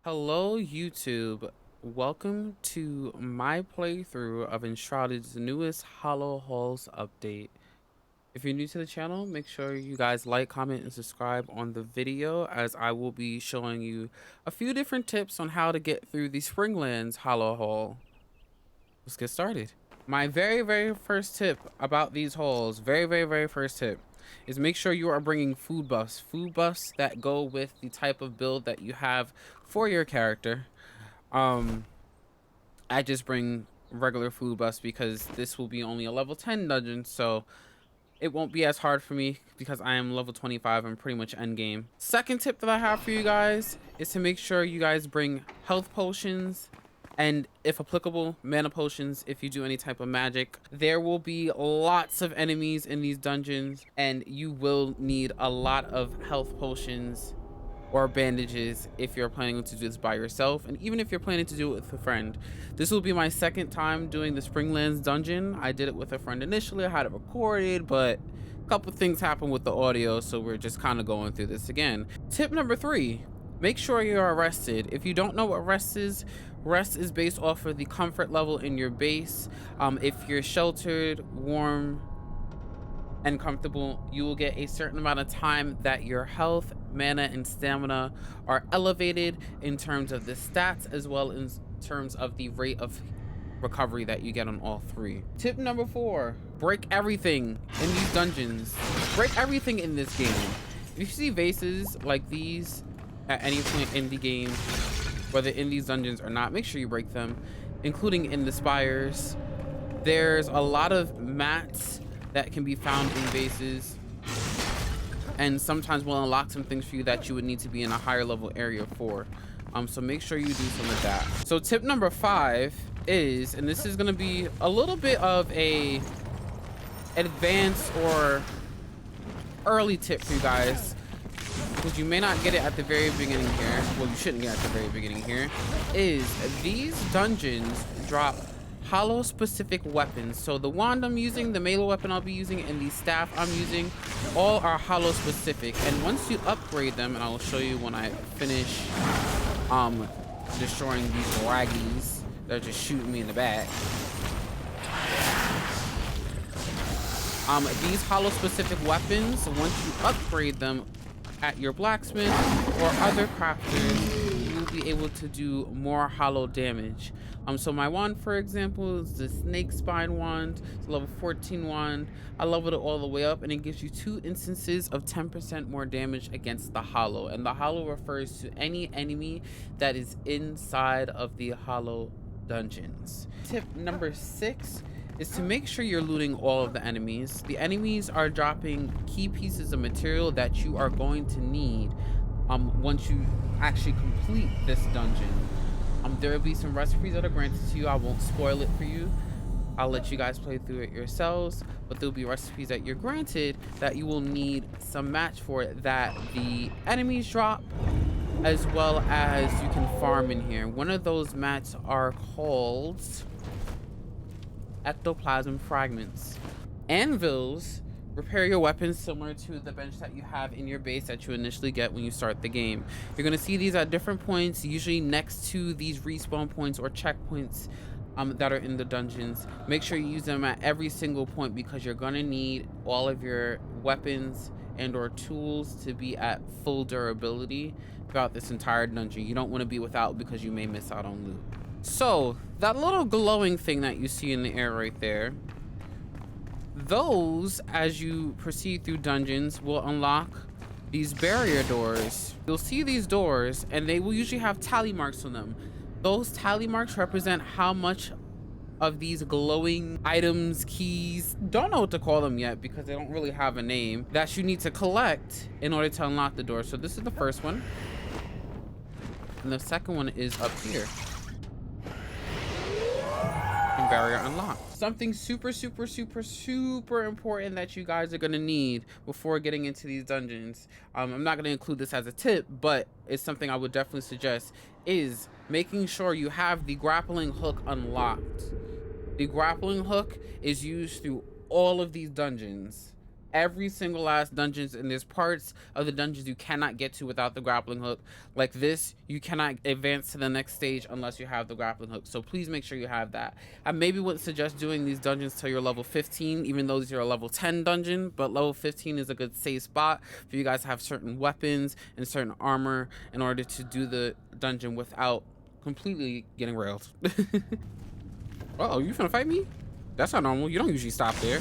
Hello YouTube, welcome to my playthrough of Enshrouded's newest HollowHalls update. If you're new to the channel, make sure you guys like, comment, and subscribe on the video as I will be showing you a few different tips on how to get through the Springlands HollowHall. Let's get started. My very first tip about these halls, very first tip, is make sure you are bringing food buffs that go with the type of build that you have for your character. I just bring regular food buffs because this will be only a level 10 dungeon, so it won't be as hard for me because I am level 25 and pretty much end game. Second tip that I have for you guys is to make sure you guys bring health potions and, if applicable, mana potions if you do any type of magic. There will be lots of enemies in these dungeons and you will need a lot of health potions or bandages if you're planning to do this by yourself, and even if you're planning to do it with a friend. This will be my second time doing the Springlands dungeon. I did it with a friend initially. I had it recorded, but a couple things happened with the audio, so we're just kind of going through this again. Tip number 3, make sure you are rested. If you don't know what rest is based off of the comfort level in your base. If you're sheltered, warm, and comfortable, you will get a certain amount of time that your health, mana, and stamina are elevated in terms of the stats as well as in terms of the rate of recovery that you get on all 3. Tip number 4, break everything in these dungeons. Break everything in this game. If you see vases like these at any point in the game, whether in these dungeons or not, make sure you break them, including in the spires. There's a lot of mats that can be found in bases, and sometimes will unlock some things for you that you would need to be in a higher level area for. So make sure you do some of that. So tip number 5 is, and this is going to be a little bit of a advanced or early tip for you guys, because you may not get it at the very beginning here. Well, you shouldn't get it at the very beginning here. Is these dungeons drop hollow specific weapons. So the wand I'm using, the melee weapon I'll be using, and the staff I'm using, all are hollow specific. And once you upgrade them, and I will show you when I finish destroying these raggies that are just shooting me in the back. These hollow specific weapons, once you upgrade them at your blacksmith or other crafters, you will be able to do more hollow damage. So my wand, for example, is the snake spine wand. It's a level 14 wand. I leveled it all the way up, and it gives you 2 instances of 10% more damage against the hollow. And the hollow refers to any enemy that is inside of the hollow dungeons. Tip number 6 is to make sure you're looting all of the enemies. The enemies are dropping key pieces of material that you are going to need once you actually complete this dungeon. There will be some recipes that are granted to you. I won't spoil it for you. I'll let you guys play through it yourselves, but there'll be recipes that you're granted that you will need some match for it that the enemies drop, as well as you can farm in here. One of those mats are called ectoplasm fragments. Anvils repair your weapons similar to the bench that you have in your base that you initially get when you start the game. You're going to see these at different points, usually next to these respawn points or checkpoints that are in the dungeons. Make sure you use them at every single point because you're going to need all of your weapons and or tools to be at full durability throughout this entire dungeon. You don't want to be without because you may miss out on loot. So that little glowing thing that you see in the air right there, those, as you proceed through dungeons, will unlock these barrier doors. You'll see these doors and they will usually have tally marks on them. Those tally marks represent how much of these glowing items, keys, don't know what to call them yet because they don't really have a name, that you need to collect in order to unlock the door. So this is the first one, and the second one is up here. And barrier unlocked. Something super important that you guys are gonna need before getting into these dungeons. I'm not gonna include this as a tip, but it's something I would definitely suggest, is making sure you have the grappling hook unlocked. The grappling hook is used through all of these dungeons, every single last dungeons, and there's parts of the dungeons you cannot get to without the grappling hook. Like this, you cannot advance to the next stage unless you have the grappling hook, so please make sure you have that. I maybe wouldn't suggest doing these dungeons till you're level 15, even though these are a level 10 dungeon, but level 15 is a good safe spot for you guys to have certain weapons and certain armor in order to do the dungeon without completely getting railed. Uh-oh, you finna fight me? That's not normal. You don't usually stop there.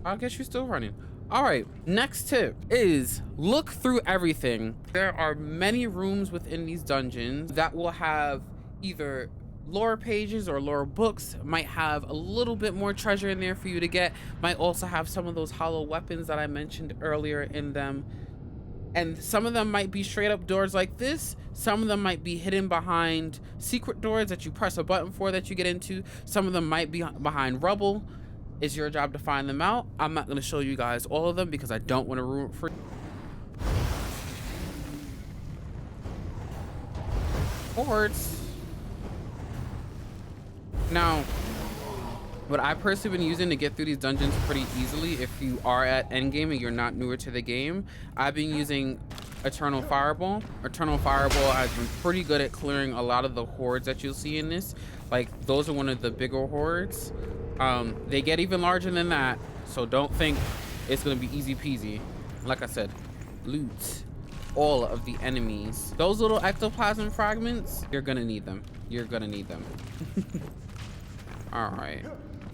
I guess you're still running. All right, next tip is look through everything. There are many rooms within these dungeons that will have either lore pages or lore books, might have a little bit more treasure in there for you to get, might also have some of those hollow weapons that I mentioned earlier in them. And some of them might be straight up doors like this. Some of them might be hidden behind secret doors that you press a button for that you get into. Some of them might be behind rubble. It's your job to find them out. I'm not going to show you guys all of them because I don't want to ruin it for you. Forwards. Now, what I personally been using to get through these dungeons pretty easily, if you are at endgame and you're not newer to the game, I've been using Eternal Fireball. Eternal Fireball has been pretty good at clearing a lot of the hordes that you'll see in this. Like, those are one of the bigger hordes. They get even larger than that, so don't think it's gonna be easy peasy. Like I said, loot all of the enemies. Those little ectoplasm fragments, you're gonna need them. You're gonna need them. All right.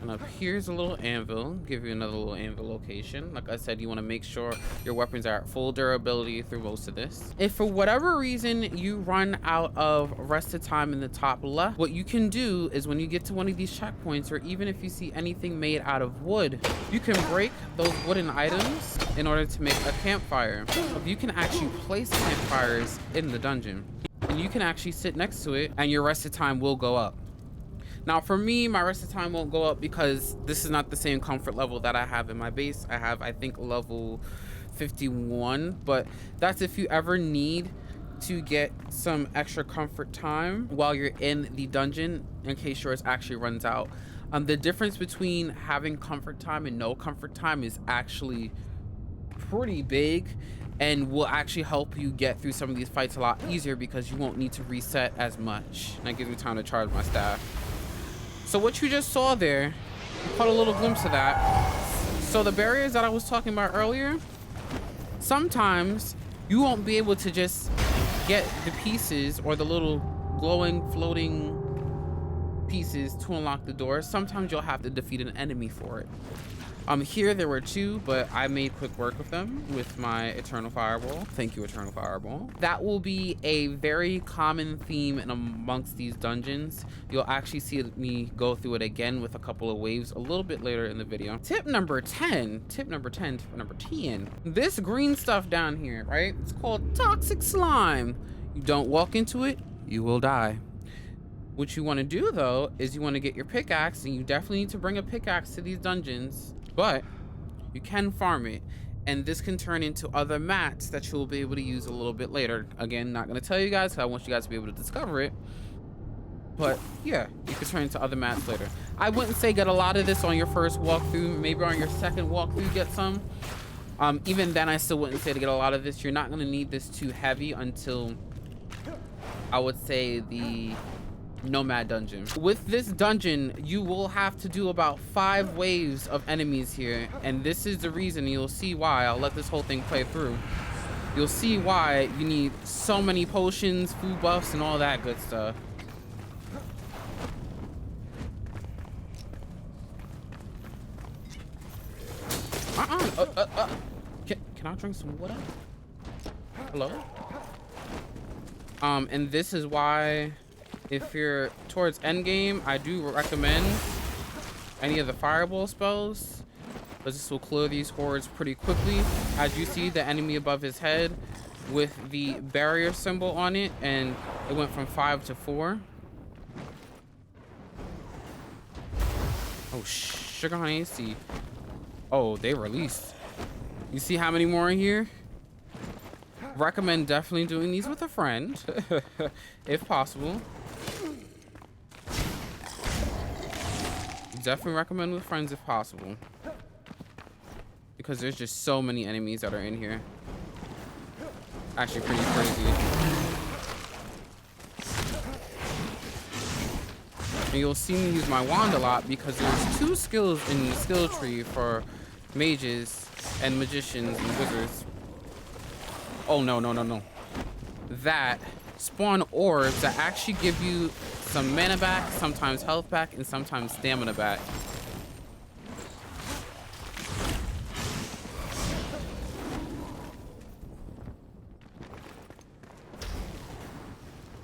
And up here's a little anvil, give you another little anvil location. Like I said, you want to make sure your weapons are at full durability through most of this. If for whatever reason you run out of rested time in the top left, what you can do is when you get to one of these checkpoints, or even if you see anything made out of wood, you can break those wooden items in order to make a campfire. You can actually place campfires in the dungeon, and you can actually sit next to it and your rested time will go up. Now for me, my rested time won't go up because this is not the same comfort level that I have in my base. I have, I think, level 51, but that's if you ever need to get some extra comfort time while you're in the dungeon in case yours actually runs out. The difference between having comfort time and no comfort time is actually pretty big, and will actually help you get through some of these fights a lot easier because you won't need to reset as much. And that gives me time to charge my staff. So what you just saw there, you caught a little glimpse of that. So the barriers that I was talking about earlier, sometimes you won't be able to just get the pieces or the little glowing, floating pieces to unlock the door. Sometimes you'll have to defeat an enemy for it. Here there were two, but I made quick work of them with my Eternal Fireball. Thank you, Eternal Fireball. That will be a very common theme in amongst these dungeons. You'll actually see me go through it again with a couple of waves a little bit later in the video. Tip number 10. This green stuff down here, right? It's called toxic slime. You don't walk into it, you will die. What you want to do though is you want to get your pickaxe, and you definitely need to bring a pickaxe to these dungeons, but you can farm it, and this can turn into other mats that you'll be able to use a little bit later. Again, not going to tell you guys because I want you guys to be able to discover it, but yeah, you can turn into other mats later. I wouldn't say get a lot of this on your first walkthrough. Maybe on your second walkthrough get some. Even then I still wouldn't say to get a lot of this. You're not going to need this too heavy until I would say the Nomad dungeon. With this dungeon, you will have to do about 5 waves of enemies here, and this is the reason. You'll see why. I'll let this whole thing play through. You'll see why you need so many potions, food buffs, and all that good stuff. Can I drink some water? Hello? And this is why, if you're towards endgame, I do recommend any of the fireball spells, because this will clear these hordes pretty quickly. As you see, the enemy above his head with the barrier symbol on it, and it went from 5 to 4. Oh, sugar honey, see. Oh, they released. You see how many more in here? Recommend definitely doing these with a friend, if possible. Definitely recommend with friends if possible. because there's just so many enemies that are in here. Actually pretty crazy. And you'll see me use my wand a lot because there's 2 skills in the skill tree for mages and magicians and wizards. Oh, no, no, no, no. That spawn orbs that actually give you some mana back, sometimes health back, and sometimes stamina back.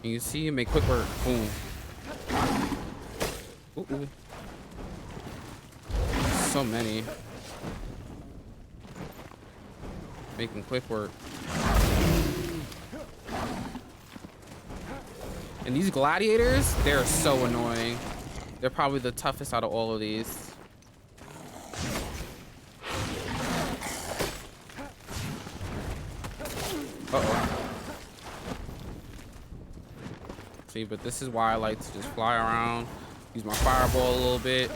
And you see, make quick work. Boom. Ooh, ooh. So many. Making quick work. And these gladiators, they're so annoying. They're probably the toughest out of all of these. Uh-oh. See, but this is why I like to just fly around, use my fireball a little bit.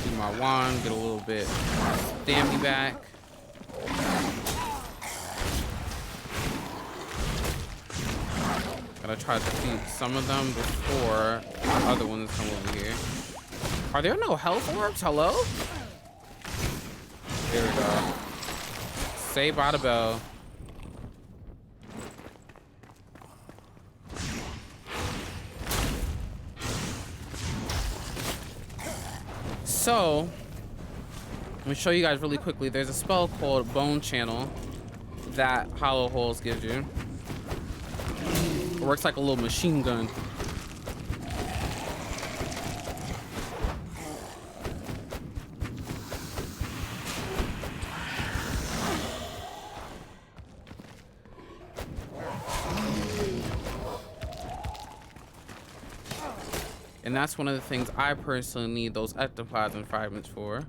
Use my wand, get a little bit stamina back. Gotta try to defeat some of them before the other ones come over here. Are there no health orbs? Hello? There we go. Saved by the bell. So, let me show you guys really quickly. There's a spell called Bone Channel that HollowHalls gives you. It works like a little machine gun. And that's one of the things I personally need those ectoplasm fragments for.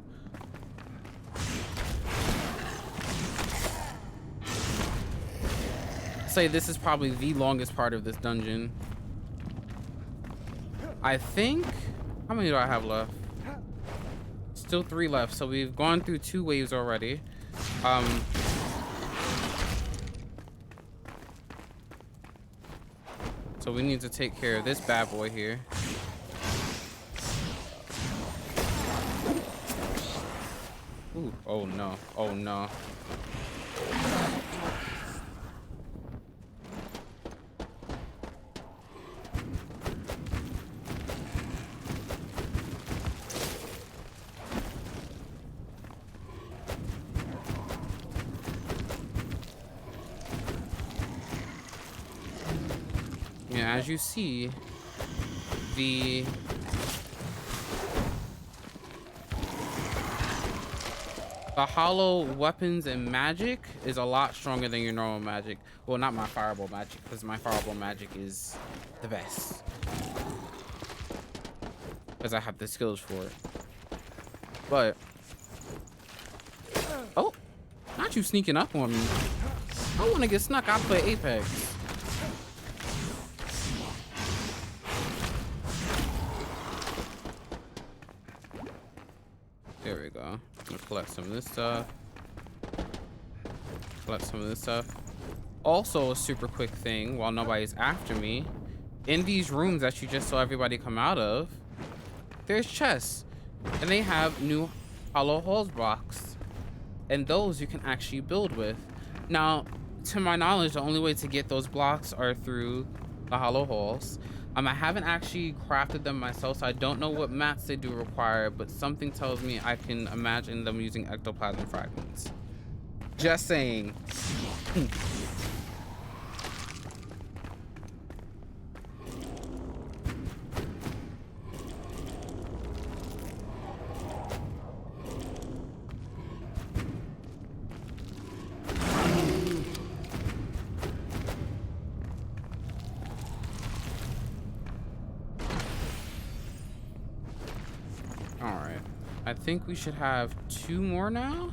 Say this is probably the longest part of this dungeon. I think, how many do I have left? Still 3 left, so we've gone through 2 waves already. So we need to take care of this bad boy here. Ooh, oh no, oh no. Yeah, as you see, the hollow weapons and magic is a lot stronger than your normal magic. Well, not my fireball magic, because my fireball magic is the best. Because I have the skills for it. But, oh, not you sneaking up on me. I want to get snuck. I play Apex. There we go. I'm gonna collect some of this stuff. Collect some of this stuff. Also, a super quick thing while nobody's after me. In these rooms that you just saw everybody come out of, there's chests. And they have new HollowHalls blocks. And those you can actually build with. Now, to my knowledge, the only way to get those blocks are through the HollowHalls. I haven't actually crafted them myself, so I don't know what mats they do require, but something tells me I can imagine them using ectoplasm fragments. Just saying. All right. I think we should have 2 more now,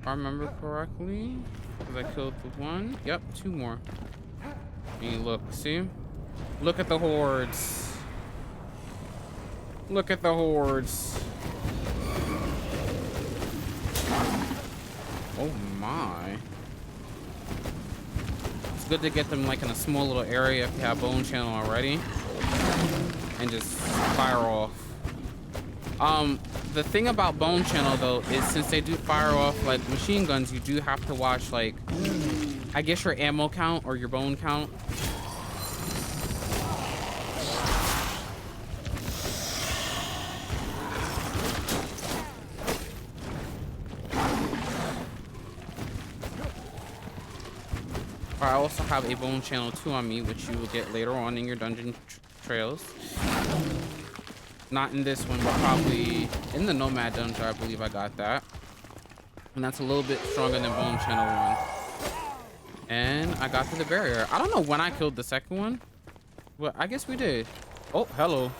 if I remember correctly, because I killed the one. Yep, 2 more. And look, see? Look at the hordes. Look at the hordes. Oh my. It's good to get them like in a small little area if you have bone channel already. And just fire off. The thing about bone channel though is since they do fire off like machine guns, you do have to watch like, I guess your ammo count or your bone count. I also have a bone channel 2 on me, which you will get later on in your dungeon trails. Not in this one, but probably in the Nomad dungeon, I believe I got that. And that's a little bit stronger than bone channel 1. And I got to the barrier. I don't know when I killed the second one, but I guess we did. Oh, hello.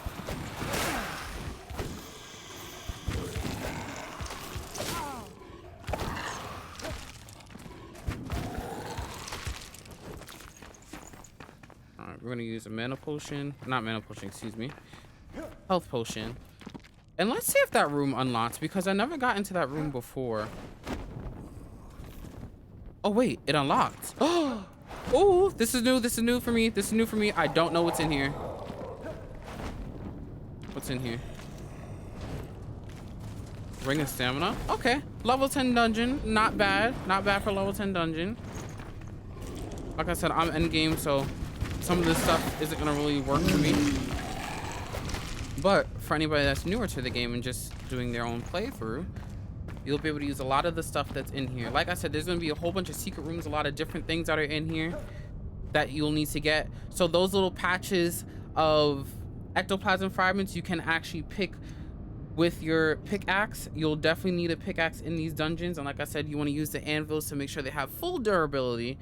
We're gonna use a mana potion, not mana potion, excuse me, health potion. And let's see if that room unlocks, because I never got into that room before. Oh wait, it unlocked. Oh, this is new for me. This is new for me. I don't know what's in here. What's in here? Ring of stamina. Okay, level 10 dungeon, not bad for level 10 dungeon. Like I said, I'm endgame, so some of this stuff isn't gonna really work for me. But for anybody that's newer to the game and just doing their own playthrough, you'll be able to use a lot of the stuff that's in here. Like I said, there's gonna be a whole bunch of secret rooms, a lot of different things that are in here that you'll need to get. So those little patches of ectoplasm fragments you can actually pick with your pickaxe. You'll definitely need a pickaxe in these dungeons. And like I said, you want to use the anvils to make sure they have full durability.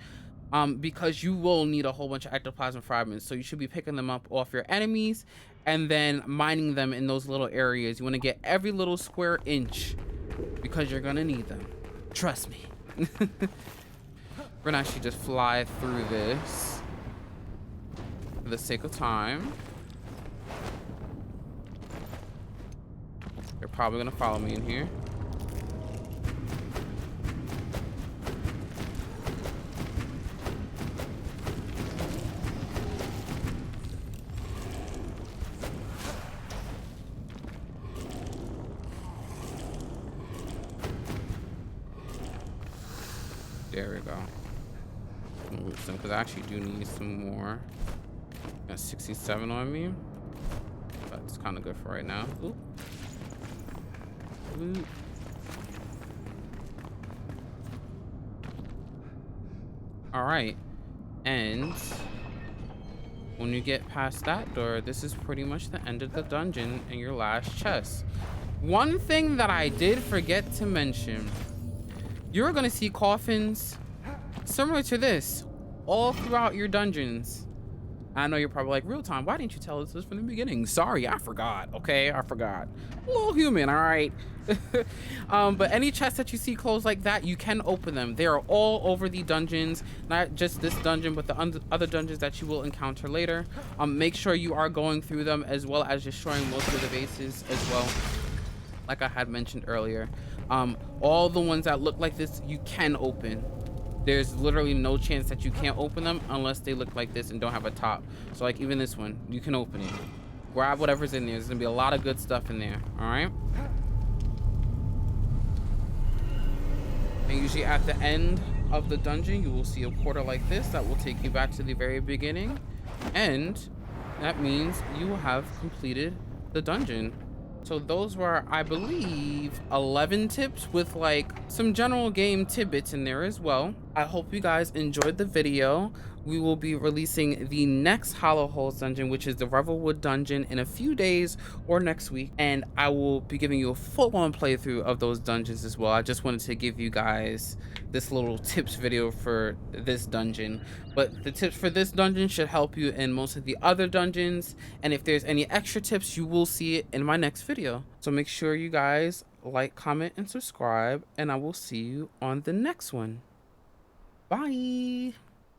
Because you will need a whole bunch of ectoplasm fragments, so you should be picking them up off your enemies and then mining them in those little areas. You want to get every little square inch because you're gonna need them. Trust me. We're gonna actually just fly through this for the sake of time. They're probably gonna follow me in here. There we go. Move some because I actually do need some more. Got 67 on me. That's kind of good for right now. Oop. Oop. All right, and when you get past that door, this is pretty much the end of the dungeon and your last chest. One thing that I did forget to mention, you're gonna see coffins similar to this all throughout your dungeons. I know you're probably like, RealTime, why didn't you tell us this from the beginning? Sorry, I forgot. Okay, I forgot. A little human, all right. But any chests that you see closed like that, you can open them. They are all over the dungeons, not just this dungeon, but the other dungeons that you will encounter later. Make sure you are going through them as well as destroying most of the bases as well, like I had mentioned earlier. All the ones that look like this, you can open. There's literally no chance that you can't open them unless they look like this and don't have a top. So like even this one, you can open it. Grab whatever's in there. There's gonna be a lot of good stuff in there, all right? And usually at the end of the dungeon, you will see a portal like this that will take you back to the very beginning. And that means you will have completed the dungeon. So those were, I believe, 11 tips with like some general game tidbits in there as well. I hope you guys enjoyed the video. We will be releasing the next HollowHalls dungeon, which is the Revelwood dungeon, in a few days or next week. And I will be giving you a full-on playthrough of those dungeons as well. I just wanted to give you guys this little tips video for this dungeon. But the tips for this dungeon should help you in most of the other dungeons. And if there's any extra tips, you will see it in my next video. So make sure you guys like, comment, and subscribe. And I will see you on the next one. Bye.